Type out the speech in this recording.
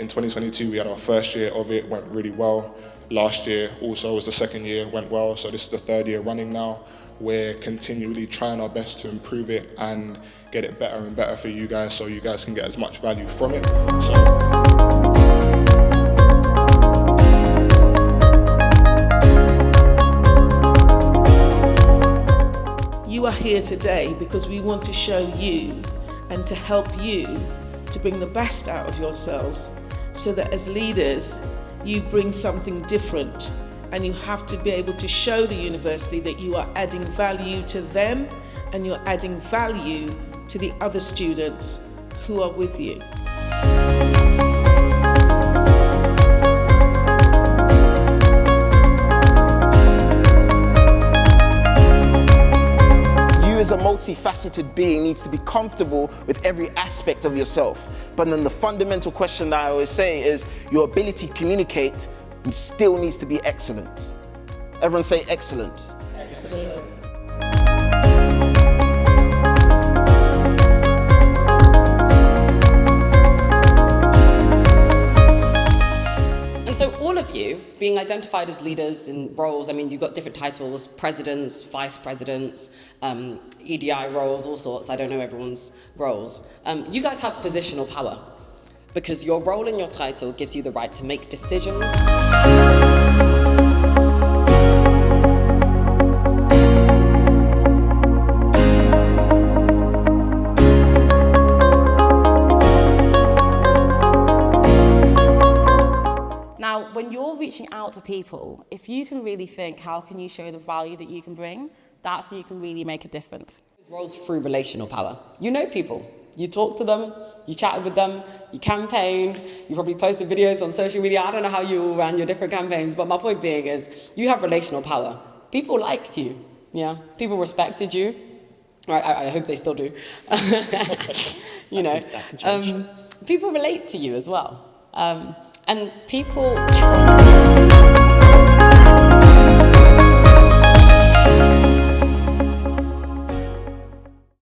In 2022, we had our first year of it, went really well. Last year also was the second year, went well. So this is the third year running now. We're continually trying our best to improve it and get it better and better for you guys, so you guys can get as much value from it. You are here today because we want to show you and to help you to bring the best out of yourselves, so that as leaders, you bring something different, and you have to be able to show the university that you are adding value to them and you're adding value to the other students who are with you. As a multifaceted being needs to be comfortable with every aspect of yourself. But then the fundamental question that I always say is your ability to communicate still needs to be excellent. Everyone say excellent. Excellent. So all of you being identified as leaders in roles, I mean, you've got different titles, presidents, vice presidents, EDI roles, all sorts. I don't know everyone's roles. You guys have positional power because your role and your title gives you the right to make decisions. Now, when you're reaching out to people, if you can really think, how can you show the value that you can bring, that's when you can really make a difference. Roles through relational power. You know people. You talk to them, you chat with them, you campaigned, you probably posted videos on social media. I don't know how you all ran your different campaigns, but my point being is you have relational power. People liked you, yeah? People respected you. I hope they still do. You know, that can change. People relate to you as well. And people trust you.